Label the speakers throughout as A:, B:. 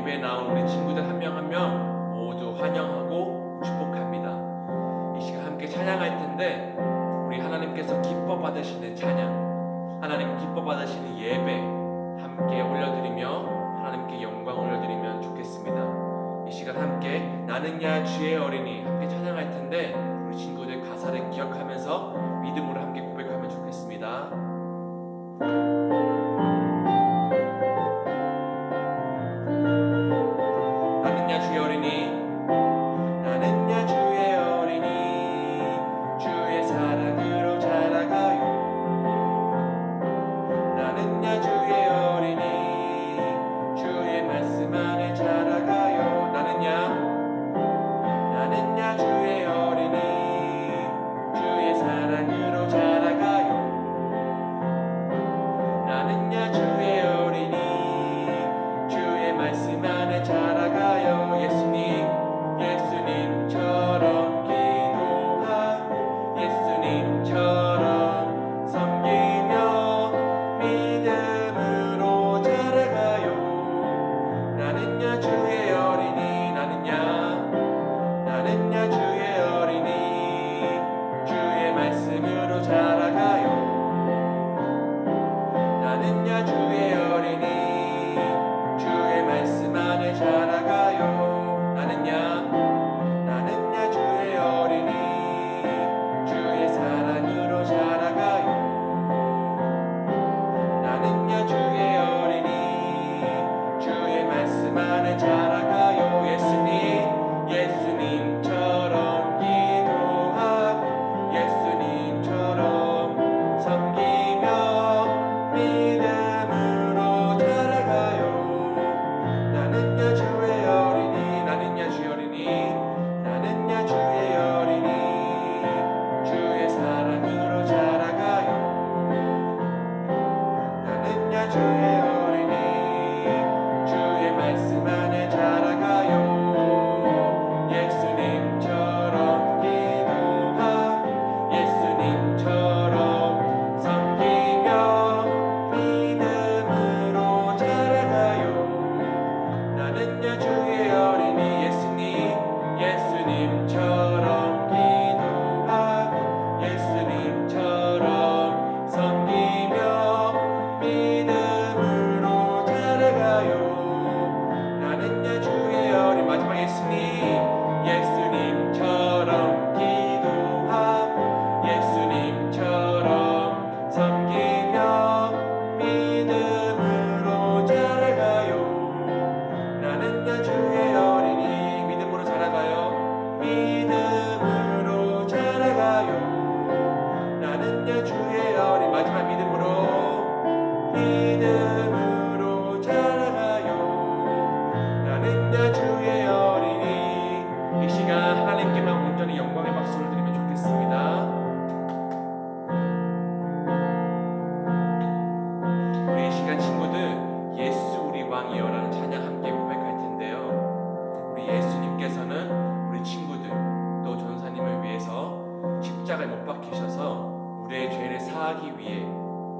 A: 예배에 나온 우리 친구들 한 명 한 명 모두 환영하고 축복합니다. 이 시간 함께 찬양할 텐데 우리 하나님께서 기뻐 받으시는 찬양, 하나님 기뻐 받으시는 예배 함께 올려드리며 하나님께 영광 올려드리면 좋겠습니다. 이 시간 함께 나는야 주의 어린이 함께 찬양할 텐데 우리 친구들 가사를 기억하면서 믿음으로 함께 고백하면 좋겠습니다. 나는야 주의 어린이, 나는야 주의 어린이, 주의 사랑으로 자라가요. 나는야 주의 어린이, 주의 말씀 안에 자라가요. 나는야 주의 어린이, 주의 사랑으로 자라가요. 나는야 주의 어린이, 주의 말씀 안에 자라가요. 예수님처럼 기도하, 예수님처럼 섬기며 믿음으로 자라가요. 나는야 주의 어린이, 나는야 주의 어린이, 주의 말씀으로 자라가요. 나는야 주의 어린이, 주의 말씀 안에 자라가요. 나는야 주의 어린이, 주의 사랑으로 자라가요. 나는야 주의 어린이, 주의 말씀 안에 자라가요. 예수님처럼 기도하, 예수님처럼 섬기며 믿음으로 자라가요. 나는야 주의 어린이, 나는야 주의 어린이, 나는야 주의 어린이, 주의 사랑으로 자라가요. 나는야 주의 어린이, 주의 말씀 안에 자라가요. 예수님처럼 기도하, 예수님처럼 섬기며 믿음으로 자라가요. 나는야 주의 어린이, 예수님처럼 기도하, 예수님처럼 섬기며 믿음으로 자라가요. 나는야 주의 어린, 마지막 예수님처럼 기도하, 예수님처럼 섬기며 믿음으로 자라가요. 나는야 주의 어린이, 믿음으로 자라가요. 믿음으로 자라가요. 나는야 주의 어린, 마지막 믿음으로 자라가요. 나는야 주의 어린이. 이 시간 하나님께만 온전히 영광의 박수를 드리면 좋겠습니다. 우리 이 시간 친구들 예수 우리 왕이여라는 찬양 함께 고백할 텐데요. 우리 예수님께서는 우리 친구들 또 전사님을 위해서 십자가에 못 박히셔서 우리의 죄를 사하기 위해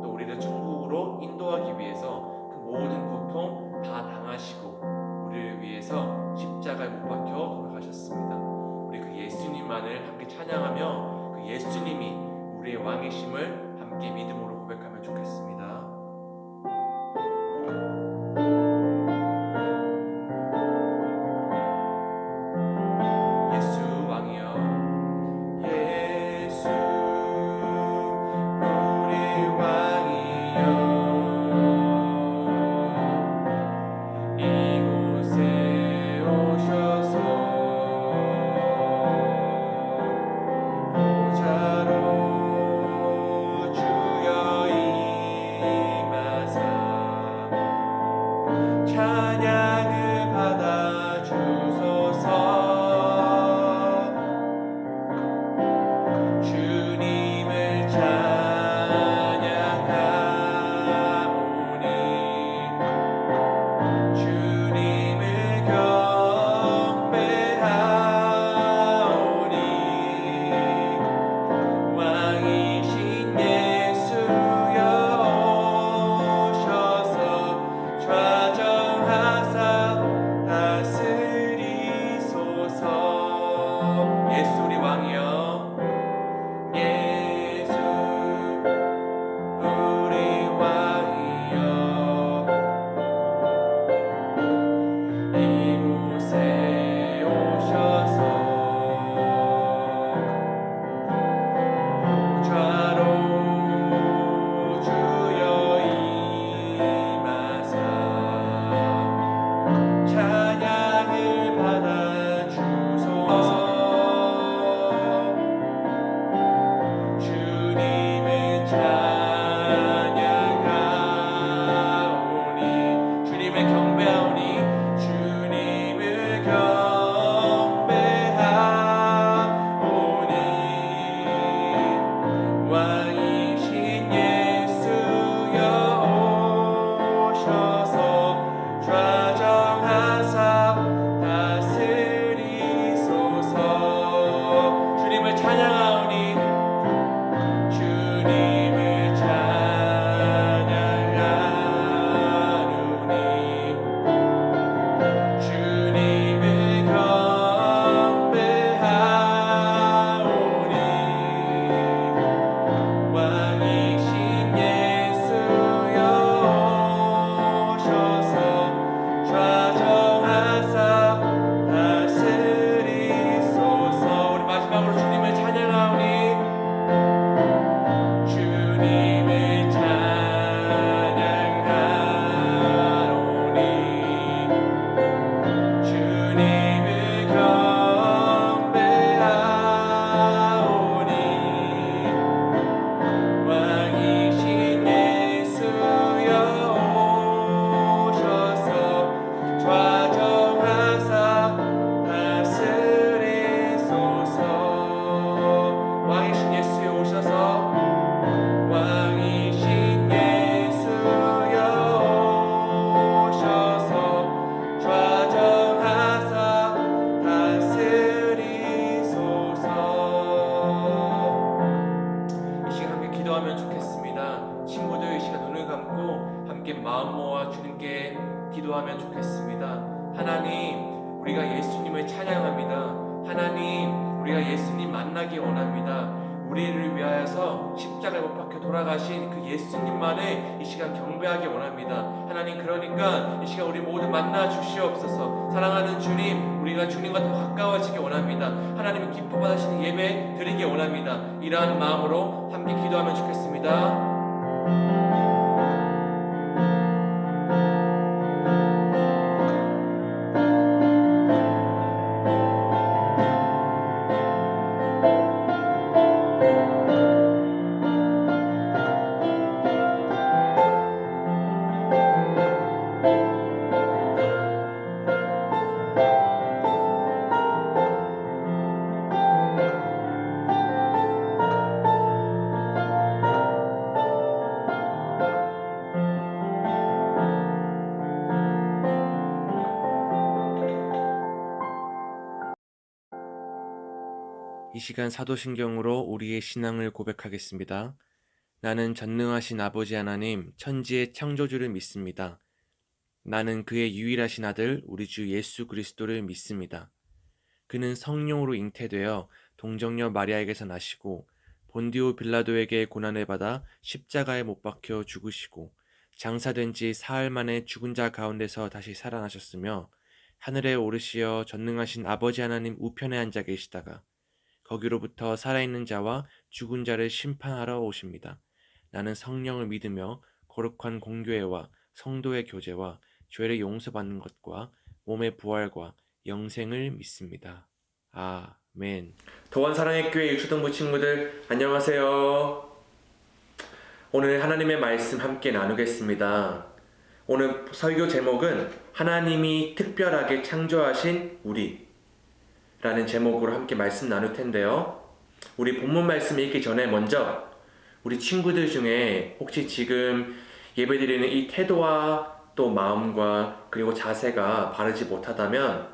A: 또 우리를 천국으로 인도하기 위해서 그 모든 고통 다 당하시고 우리를 위해서 십자가에 못 박혀 돌아가셨습니다. 우리 그 예수님만을 함께 찬양하며 그 예수님이 우리의 왕이심을 함께 믿음으로 고백하면 좋겠습니다. 예수 왕이여, 예수 우리 왕이여, 이곳에 오셔서 보좌로 주여 하나님, 우리가 예수님을 찬양합니다. 하나님, 우리가 예수님 만나기 원합니다. 우리를 위하여서 십자가에 못 박혀 돌아가신 그 예수님만을 이 시간 경배하기 원합니다. 하나님, 그러니까 이 시간 우리 모두 만나 주시옵소서. 사랑하는 주님, 우리가 주님과 더 가까워지기 원합니다. 하나님을 기뻐 받으시는 예배 드리기 원합니다. 이러한 마음으로 함께 기도하면 좋겠습니다. 이 시간 사도신경으로 우리의 신앙을 고백하겠습니다. 나는 전능하신 아버지 하나님, 천지의 창조주를 믿습니다. 나는 그의 유일하신 아들, 우리 주 예수 그리스도를 믿습니다. 그는 성령으로 잉태되어 동정녀 마리아에게서 나시고 본디오 빌라도에게 고난을 받아 십자가에 못 박혀 죽으시고 장사된 지 사흘 만에 죽은 자 가운데서 다시 살아나셨으며 하늘에 오르시어 전능하신 아버지 하나님 우편에 앉아 계시다가 거기로부터 살아있는 자와 죽은 자를 심판하러 오십니다. 나는 성령을 믿으며 거룩한 공교회와 성도의 교제와 죄를 용서받는 것과 몸의 부활과 영생을 믿습니다. 아멘. 도원 사랑의 교회 유초등부 친구들 안녕하세요. 오늘 하나님의 말씀 함께 나누겠습니다. 오늘 설교 제목은 하나님이 특별하게 창조하신 우리 라는 제목으로 함께 말씀 나눌 텐데요. 우리 본문 말씀 읽기 전에 먼저 우리 친구들 중에 혹시 지금 예배드리는 이 태도와 또 마음과 그리고 자세가 바르지 못하다면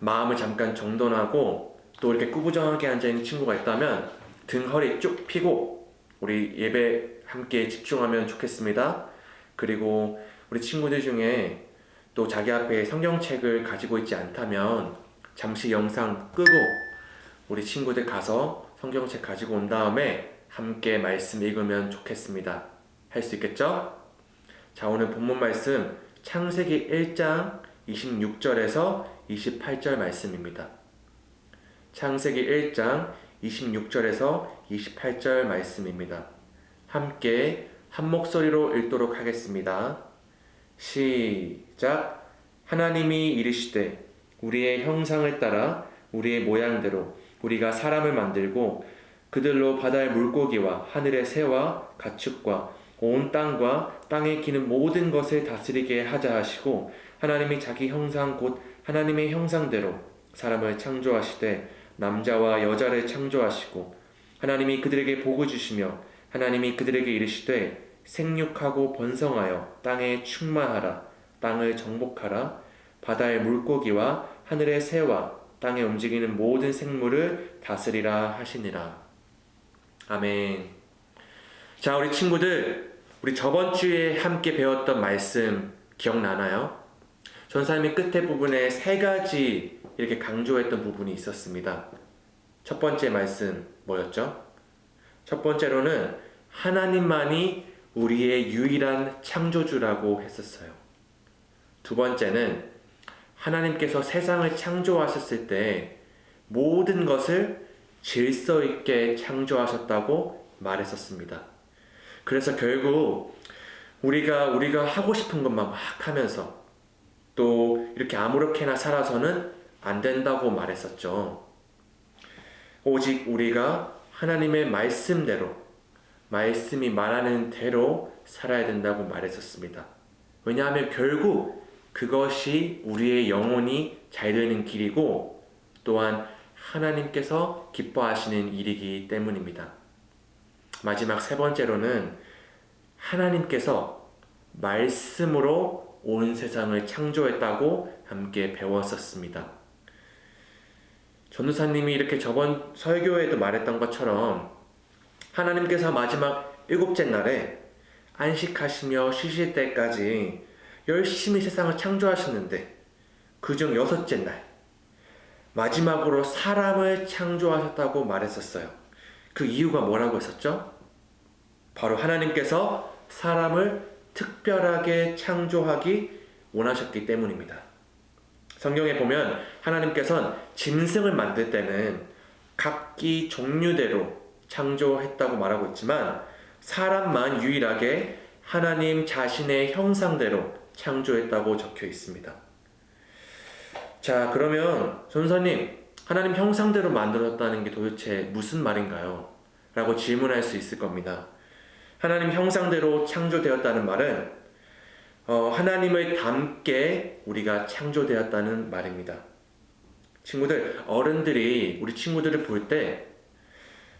A: 마음을 잠깐 정돈하고 또 이렇게 꾸부정하게 앉아있는 친구가 있다면 등 허리 쭉 펴고 우리 예배 함께 집중하면 좋겠습니다. 그리고 우리 친구들 중에 또 자기 앞에 성경책을 가지고 있지 않다면 잠시 영상 끄고 우리 친구들 가서 성경책 가지고 온 다음에 함께 말씀 읽으면 좋겠습니다. 할 수 있겠죠? 자, 오늘 본문 말씀 창세기 1장 26절에서 28절 말씀입니다. 창세기 1장 26절에서 28절 말씀입니다. 함께 한 목소리로 읽도록 하겠습니다. 시작. 하나님이 이르시되 우리의 형상을 따라 우리의 모양대로 우리가 사람을 만들고 그들로 바다의 물고기와 하늘의 새와 가축과 온 땅과 땅에 기는 모든 것을 다스리게 하자 하시고 하나님이 자기 형상 곧 하나님의 형상대로 사람을 창조하시되 남자와 여자를 창조하시고 하나님이 그들에게 복을 주시며 하나님이 그들에게 이르시되 생육하고 번성하여 땅에 충만하라 땅을 정복하라 바다의 물고기와 하늘의 새와 땅에 움직이는 모든 생물을 다스리라 하시니라. 아멘. 자, 우리 친구들, 우리 저번 주에 함께 배웠던 말씀 기억나나요? 전사님이 끝에 부분에 세 가지 이렇게 강조했던 부분이 있었습니다. 첫 번째 말씀 뭐였죠? 첫 번째로는 하나님만이 우리의 유일한 창조주라고 했었어요. 두 번째는 하나님께서 세상을 창조하셨을 때 모든 것을 질서 있게 창조하셨다고 말했었습니다. 그래서 결국 우리가 하고 싶은 것만 막 하면서 또 이렇게 아무렇게나 살아서는 안 된다고 말했었죠. 오직 우리가 하나님의 말씀대로 말씀이 말하는 대로 살아야 된다고 말했었습니다. 왜냐하면 결국 그것이 우리의 영혼이 잘 되는 길이고 또한 하나님께서 기뻐하시는 일이기 때문입니다. 마지막 세 번째로는 하나님께서 말씀으로 온 세상을 창조했다고 함께 배웠었습니다. 전도사님이 이렇게 저번 설교에도 말했던 것처럼 하나님께서 마지막 일곱째 날에 안식하시며 쉬실 때까지 열심히 세상을 창조하셨는데
B: 그중 여섯째 날 마지막으로 사람을 창조하셨다고 말했었어요. 그 이유가 뭐라고 했었죠? 바로 하나님께서 사람을 특별하게 창조하기 원하셨기 때문입니다. 성경에 보면 하나님께서는 짐승을 만들 때는 각기 종류대로 창조했다고 말하고 있지만 사람만 유일하게 하나님 자신의 형상대로 창조했다고 적혀 있습니다. 자, 그러면 전사님, 하나님 형상대로 만들었다는 게 도대체 무슨 말인가요? 라고 질문할 수 있을 겁니다. 하나님 형상대로 창조되었다는 말은 하나님을 닮게 우리가 창조되었다는 말입니다. 친구들, 어른들이 우리 친구들을 볼 때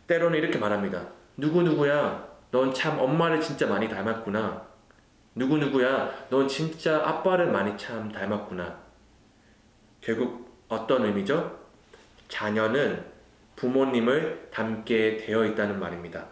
B: 때로는 이렇게 말합니다. 누구누구야, 넌 참 엄마를 진짜 많이 닮았구나. 누구누구야, 넌 진짜 아빠를 많이 참 닮았구나. 결국 어떤 의미죠? 자녀는 부모님을 닮게 되어 있다는 말입니다.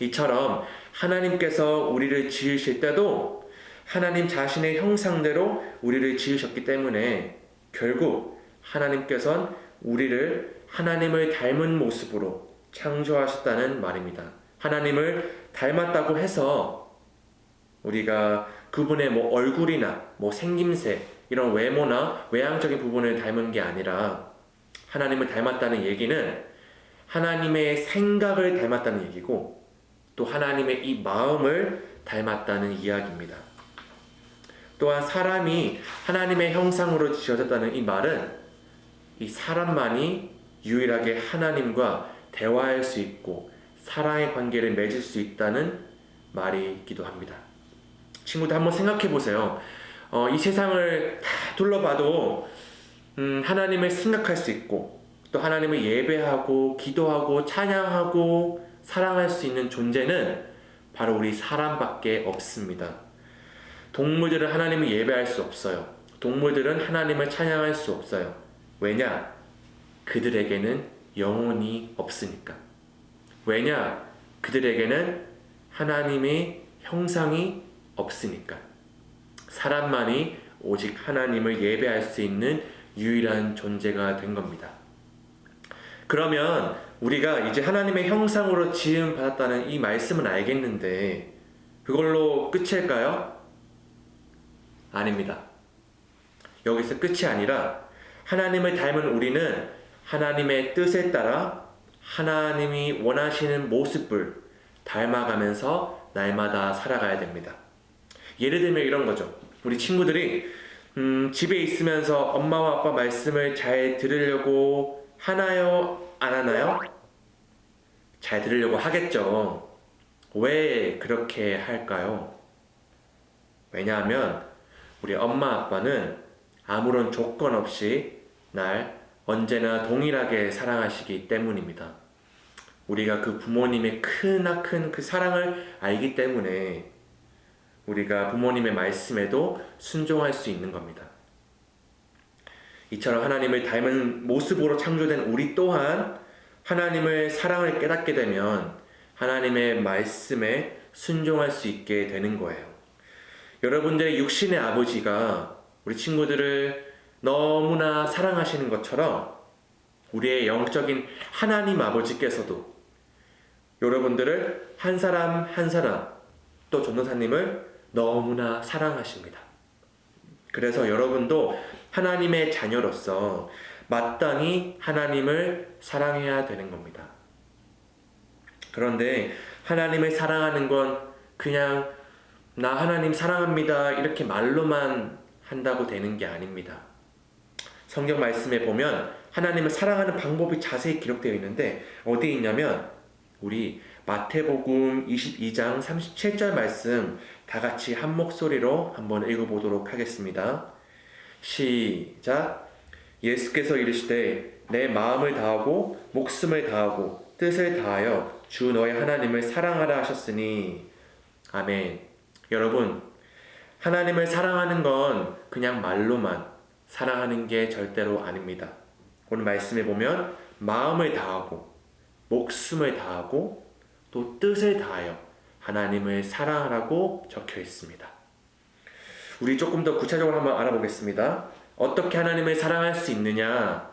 B: 이처럼 하나님께서 우리를 지으실 때도 하나님 자신의 형상대로 우리를 지으셨기 때문에 결국 하나님께서는 우리를 하나님을 닮은 모습으로 창조하셨다는 말입니다. 하나님을 닮았다고 해서 우리가 그분의 얼굴이나 생김새 이런 외모나 외향적인 부분을 닮은 게 아니라 하나님을 닮았다는 얘기는 하나님의 생각을 닮았다는 얘기고 또 하나님의 이 마음을 닮았다는 이야기입니다. 또한 사람이 하나님의 형상으로 지어졌다는 이 말은 이 사람만이 유일하게 하나님과 대화할 수 있고 사랑의 관계를 맺을 수 있다는 말이기도 합니다. 친구들 한번 생각해 보세요. 이 세상을 다 둘러봐도 하나님을 생각할 수 있고 또 하나님을 예배하고 기도하고 찬양하고 사랑할 수 있는 존재는 바로 우리 사람밖에 없습니다. 동물들은 하나님을 예배할 수 없어요. 동물들은 하나님을 찬양할 수 없어요. 왜냐? 그들에게는 영혼이 없으니까. 왜냐? 그들에게는 하나님의 형상이 없으니까. 사람만이 오직 하나님을 예배할 수 있는 유일한 존재가 된 겁니다. 그러면 우리가 이제 하나님의 형상으로 지음 받았다는 이 말씀은 알겠는데 그걸로 끝일까요? 아닙니다. 여기서 끝이 아니라 하나님을 닮은 우리는 하나님의 뜻에 따라 하나님이 원하시는 모습을 닮아가면서 날마다 살아가야 됩니다. 예를 들면 이런 거죠. 우리 친구들이 집에 있으면서 엄마와 아빠 말씀을 잘 들으려고 하나요? 안 하나요? 잘 들으려고 하겠죠. 왜 그렇게 할까요? 왜냐하면 우리 엄마 아빠는 아무런 조건 없이 날 언제나 동일하게 사랑하시기 때문입니다. 우리가 그 부모님의 크나큰 그 사랑을 알기 때문에 우리가 부모님의 말씀에도 순종할 수 있는 겁니다. 이처럼 하나님을 닮은 모습으로 창조된 우리 또한 하나님의 사랑을 깨닫게 되면 하나님의 말씀에 순종할 수 있게 되는 거예요. 여러분들의 육신의 아버지가 우리 친구들을 너무나 사랑하시는 것처럼 우리의 영적인 하나님 아버지께서도 여러분들을 한 사람 한 사람 또 전도사님을 너무나 사랑하십니다. 그래서 여러분도 하나님의 자녀로서 마땅히 하나님을 사랑해야 되는 겁니다. 그런데 하나님을 사랑하는 건 그냥 나 하나님 사랑합니다 이렇게 말로만 한다고 되는 게 아닙니다. 성경 말씀에 보면 하나님을 사랑하는 방법이 자세히 기록되어 있는데 어디에 있냐면 우리 마태복음 22장 37절 말씀 다 같이 한 목소리로 한번 읽어보도록 하겠습니다. 시작. 예수께서 이르시되 내 마음을 다하고 목숨을 다하고 뜻을 다하여 주 너의 하나님을 사랑하라 하셨으니 아멘. 여러분, 하나님을 사랑하는 건 그냥 말로만 사랑하는 게 절대로 아닙니다. 오늘 말씀에 보면 마음을 다하고 목숨을 다하고 또 뜻을 다하여 하나님을 사랑하라고 적혀 있습니다. 우리 조금 더 구체적으로 한번 알아보겠습니다. 어떻게 하나님을 사랑할 수 있느냐?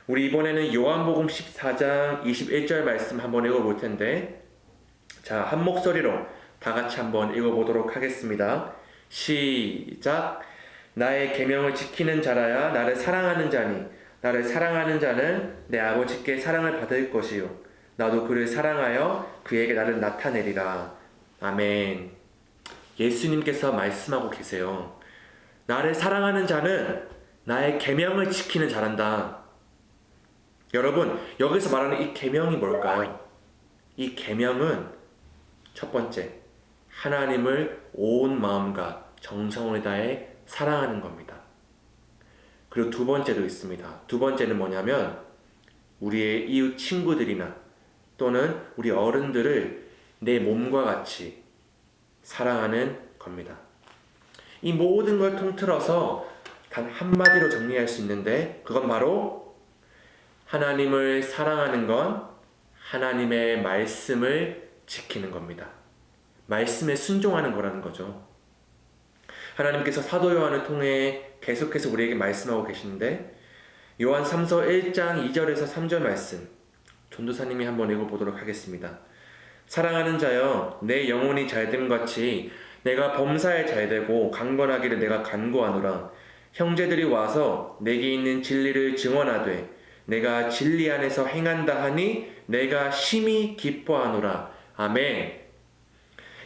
B: 우리 이번에는 요한복음 14장 21절 말씀 한번 읽어볼 텐데, 자, 한 목소리로 다 같이 한번 읽어보도록 하겠습니다. 시작. 나의 계명을 지키는 자라야 나를 사랑하는 자니, 나를 사랑하는 자는 내 아버지께 사랑을 받을 것이요, 나도 그를 사랑하여 그에게 나를 나타내리라. 아멘. 예수님께서 말씀하고 계세요. 나를 사랑하는 자는 나의 계명을 지키는 자란다. 여러분, 여기서 말하는 이 계명이 뭘까요? 이 계명은 첫 번째, 하나님을 온 마음과 정성을 다해 사랑하는 겁니다. 그리고 두 번째도 있습니다. 두 번째는 뭐냐면 우리의 이웃 친구들이나 또는 우리 어른들을 내 몸과 같이 사랑하는 겁니다. 이 모든 걸 통틀어서 단 한마디로 정리할 수 있는데, 그건 바로 하나님을 사랑하는 건 하나님의 말씀을 지키는 겁니다. 말씀에 순종하는 거라는 거죠. 하나님께서 사도 요한을 통해 계속해서 우리에게 말씀하고 계시는데, 요한 3서 1장 2절에서 3절 말씀, 전도사님이 한번 읽어보도록 하겠습니다. 사랑하는 자여, 내 영혼이 잘됨 같이 내가 범사에 잘되고 강건하기를 내가 간구하노라. 형제들이 와서 내게 있는 진리를 증언하되 내가 진리 안에서 행한다 하니 내가 심히 기뻐하노라. 아멘.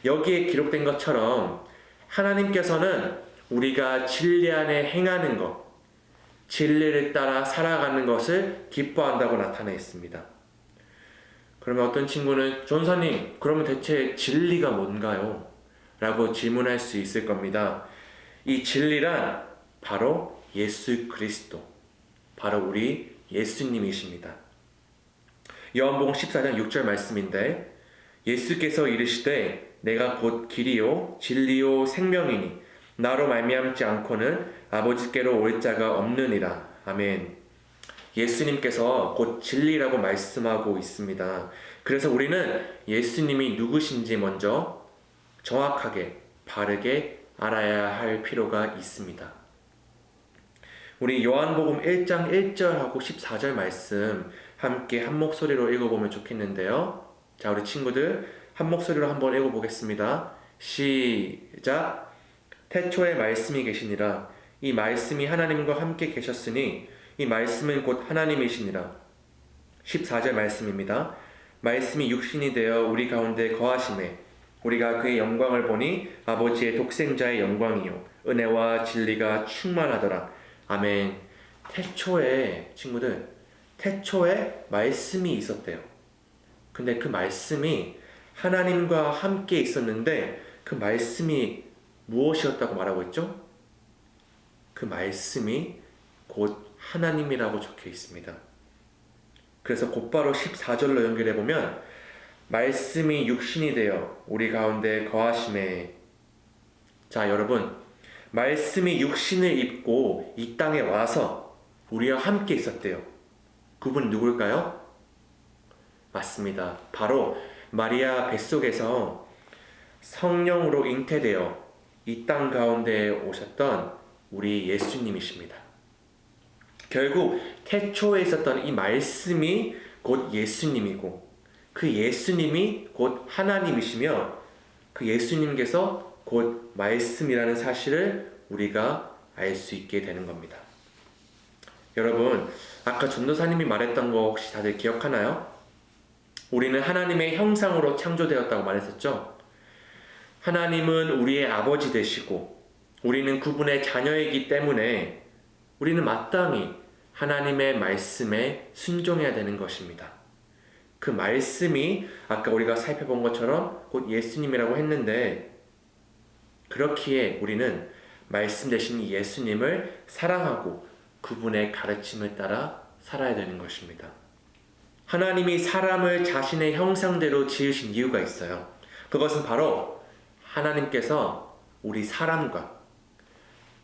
B: 여기에 기록된 것처럼 하나님께서는 우리가 진리 안에 행하는 것, 진리를 따라 살아가는 것을 기뻐한다고 나타나 있습니다. 그러면 어떤 친구는 전사님, 그러면 대체 진리가 뭔가요? 라고 질문할 수 있을 겁니다. 이 진리란 바로 예수 그리스도, 바로 우리 예수님이십니다. 요한복음 14장 6절 말씀인데, 예수께서 이르시되 내가 곧 길이요 진리요 생명이니 나로 말미암지 않고는 아버지께로 올 자가 없느니라. 아멘. 예수님께서 곧 진리라고 말씀하고 있습니다. 그래서 우리는 예수님이 누구신지 먼저 정확하게 바르게 알아야 할 필요가 있습니다. 우리 요한복음 1장 1절하고 14절 말씀 함께 한 목소리로 읽어보면 좋겠는데요. 자, 우리 친구들 한 목소리로 한번 읽어보겠습니다. 시작. 태초에 말씀이 계시니라. 이 말씀이 하나님과 함께 계셨으니 이 말씀은 곧 하나님이시니라. 14절 말씀입니다. 말씀이 육신이 되어 우리 가운데 거하심에 우리가 그의 영광을 보니 아버지의 독생자의 영광이요 은혜와 진리가 충만하더라. 아멘. 태초에, 친구들, 태초에 말씀이 있었대요. 근데 그 말씀이 하나님과 함께 있었는데 그 말씀이 무엇이었다고 말하고 있죠? 그 말씀이 곧 하나님이라고 적혀 있습니다. 그래서 곧바로 14절로 연결해 보면 말씀이 육신이 되어 우리 가운데 거하심에, 자, 여러분, 말씀이 육신을 입고 이 땅에 와서 우리와 함께 있었대요. 그분이 누굴까요? 맞습니다. 바로 마리아 뱃속에서 성령으로 잉태되어 이 땅 가운데 오셨던 우리 예수님이십니다. 결국 태초에 있었던 이 말씀이 곧 예수님이고 그 예수님이 곧 하나님이시며 그 예수님께서 곧 말씀이라는 사실을 우리가 알 수 있게 되는 겁니다. 여러분, 아까 전도사님이 말했던 거 혹시 다들 기억하나요? 우리는 하나님의 형상으로 창조되었다고 말했었죠? 하나님은 우리의 아버지 되시고 우리는 그분의 자녀이기 때문에 우리는 마땅히 하나님의 말씀에 순종해야 되는 것입니다. 그 말씀이 아까 우리가 살펴본 것처럼 곧 예수님이라고 했는데, 그렇기에 우리는 말씀 되신 예수님을 사랑하고 그분의 가르침을 따라 살아야 되는 것입니다. 하나님이 사람을 자신의 형상대로 지으신 이유가 있어요. 그것은 바로 하나님께서 우리 사람과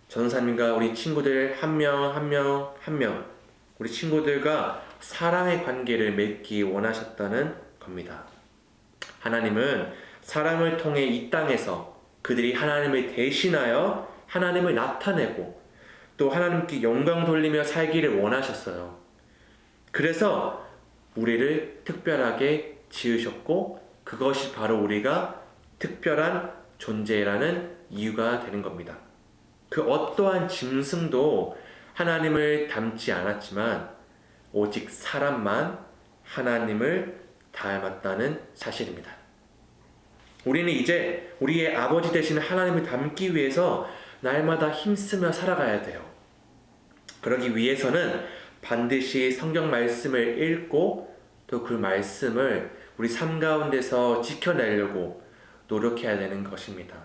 B: 전사님과 우리 친구들 한 명 한 명 우리 친구들과 사랑의 관계를 맺기 원하셨다는 겁니다. 하나님은 사람을 통해 이 땅에서 그들이 하나님을 대신하여 하나님을 나타내고 또 하나님께 영광 돌리며 살기를 원하셨어요. 그래서 우리를 특별하게 지으셨고 그것이 바로 우리가 특별한 존재라는 이유가 되는 겁니다. 그 어떠한 짐승도 하나님을 닮지 않았지만 오직 사람만 하나님을 닮았다는 사실입니다. 우리는 이제 우리의 아버지 되시는 하나님을 닮기 위해서 날마다 힘쓰며 살아가야 돼요. 그러기 위해서는 반드시 성경 말씀을 읽고 또 그 말씀을 우리 삶 가운데서 지켜내려고 노력해야 되는 것입니다.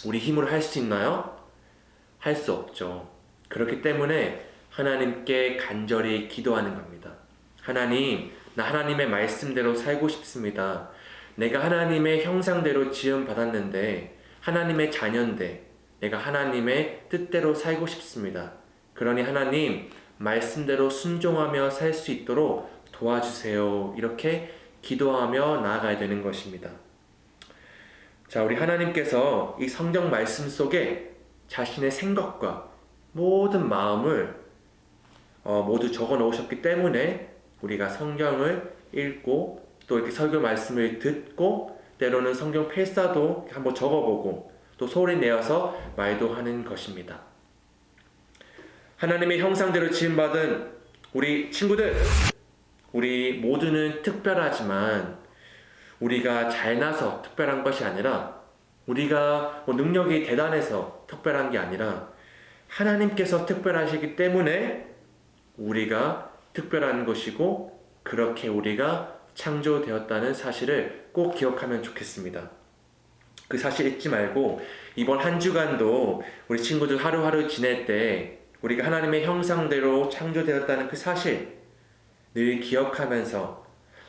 B: 우리 힘으로 할 수 있나요? 할 수 없죠. 그렇기 때문에 하나님께 간절히 기도하는 겁니다. 하나님, 나 하나님의 말씀대로 살고 싶습니다. 내가 하나님의 형상대로 지음 받았는데 하나님의 자녀인데 내가 하나님의 뜻대로 살고 싶습니다. 그러니 하나님 말씀대로 순종하며 살 수 있도록 도와주세요. 이렇게 기도하며 나아가야 되는 것입니다. 자, 우리 하나님께서 이 성경 말씀 속에 자신의 생각과 모든 마음을 모두 적어 놓으셨기 때문에 우리가 성경을 읽고 또 이렇게 설교 말씀을 듣고 때로는 성경 필사도 한번 적어보고 또 소리 내어서 말도 하는 것입니다. 하나님의 형상대로 지음받은 우리 친구들, 우리 모두는 특별하지만 우리가 잘나서 특별한 것이 아니라 우리가 능력이 대단해서 특별한 게 아니라 하나님께서 특별하시기 때문에 우리가 특별한 것이고 그렇게 우리가 창조되었다는 사실을 꼭 기억하면 좋겠습니다. 그 사실 잊지 말고 이번 한 주간도 우리 친구들 하루하루 지낼 때 우리가 하나님의 형상대로 창조되었다는 그 사실 늘 기억하면서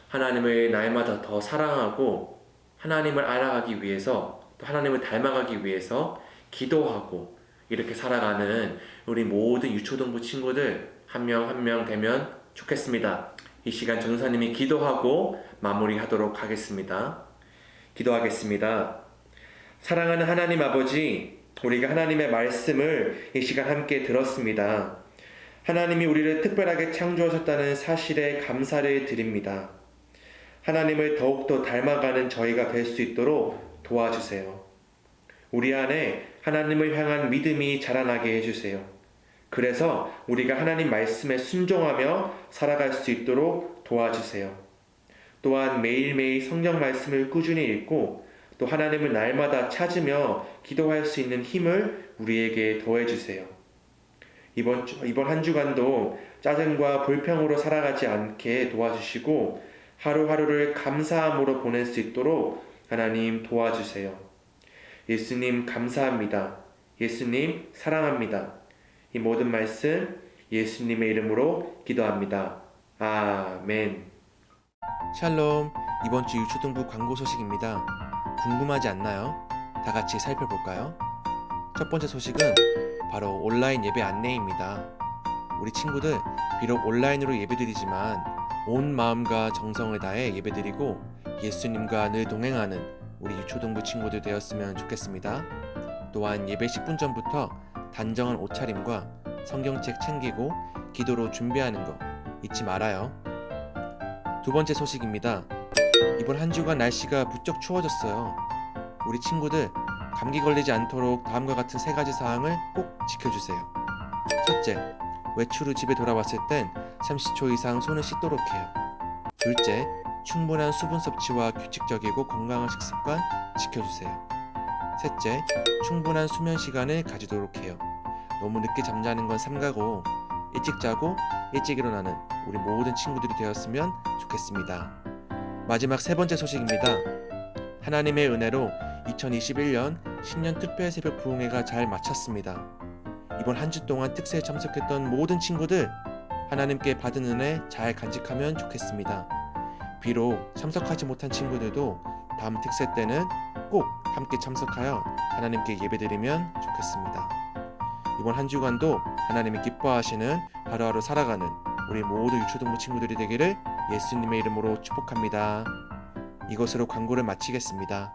B: 하나님을 날마다 더 사랑하고 하나님을 알아가기 위해서 또 하나님을 닮아가기 위해서 기도하고 이렇게 살아가는 우리 모든 유초등부 친구들 한 명 한 명 되면 좋겠습니다. 이 시간 전도사님이 기도하고 마무리하도록 하겠습니다. 기도하겠습니다. 사랑하는 하나님 아버지, 우리가 하나님의 말씀을 이 시간 함께 들었습니다. 하나님이 우리를 특별하게 창조하셨다는 사실에 감사를 드립니다. 하나님을 더욱더 닮아가는 저희가 될 수 있도록 도와주세요. 우리 안에 하나님을 향한 믿음이 자라나게 해주세요. 그래서 우리가 하나님 말씀에 순종하며 살아갈 수 있도록 도와주세요. 또한 매일매일 성경 말씀을 꾸준히 읽고 또 하나님을 날마다 찾으며 기도할 수 있는 힘을 우리에게 더해주세요. 이번 한 주간도 짜증과 불평으로 살아가지 않게 도와주시고 하루하루를 감사함으로 보낼 수 있도록 하나님 도와주세요. 예수님 감사합니다. 예수님 사랑합니다. 이 모든 말씀 예수님의 이름으로 기도합니다. 아멘. 샬롬, 이번 주 유초등부 광고 소식입니다. 궁금하지 않나요? 다 같이 살펴볼까요? 첫 번째 소식은 바로 온라인 예배 안내입니다. 우리 친구들 비록 온라인으로 예배드리지만 온 마음과 정성을 다해 예배드리고 예수님과 늘 동행하는 우리 유초등부 친구들 되었으면 좋겠습니다. 또한 예배 10분 전부터 단정한 옷차림과 성경책 챙기고 기도로 준비하는 거 잊지 말아요. 두 번째 소식입니다. 이번 한 주간 날씨가 부쩍 추워졌어요. 우리 친구들 감기 걸리지 않도록 다음과 같은 세 가지 사항을 꼭 지켜주세요. 첫째, 외출 후 집에 돌아왔을 땐 30초 이상 손을 씻도록 해요. 둘째, 충분한 수분 섭취와 규칙적이고 건강한 식습관 지켜주세요. 셋째, 충분한 수면 시간을 가지도록 해요. 너무 늦게 잠자는 건 삼가고 일찍 자고 일찍 일어나는 우리 모든 친구들이 되었으면 좋겠습니다. 마지막 세 번째 소식입니다. 하나님의 은혜로 2021년 신년 특별 새벽 부흥회가 잘 마쳤습니다. 이번 한 주 동안 특세에 참석했던 모든 친구들 하나님께 받은 은혜 잘 간직하면 좋겠습니다. 비록 참석하지 못한 친구들도 다음 특세 때는 꼭 함께 참석하여 하나님께 예배드리면 좋겠습니다. 이번 한 주간도 하나님이 기뻐하시는 하루하루 살아가는 우리 모두 유초등부 친구들이 되기를 예수님의 이름으로 축복합니다. 이것으로 광고를 마치겠습니다.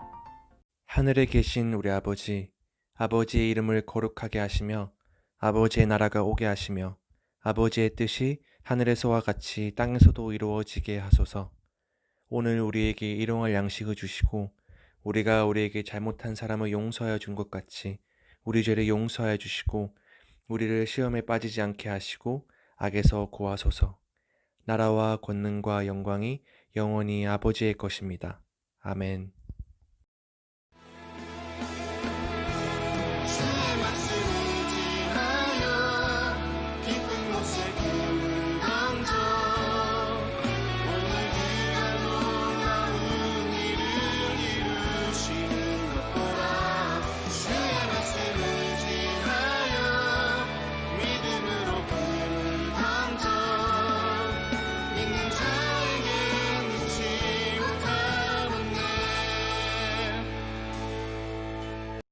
B: 하늘에 계신 우리 아버지, 아버지의 이름을 거룩하게 하시며 아버지의 나라가 오게 하시며 아버지의 뜻이 하늘에서와 같이 땅에서도 이루어지게 하소서. 오늘 우리에게 일용할 양식을 주시고 우리가 우리에게 잘못한 사람을 용서하여 준 것 같이 우리 죄를 용서하여 주시고 우리를 시험에 빠지지 않게 하시고 악에서 구하소서. 나라와 권능과 영광이 영원히 아버지의 것입니다. 아멘.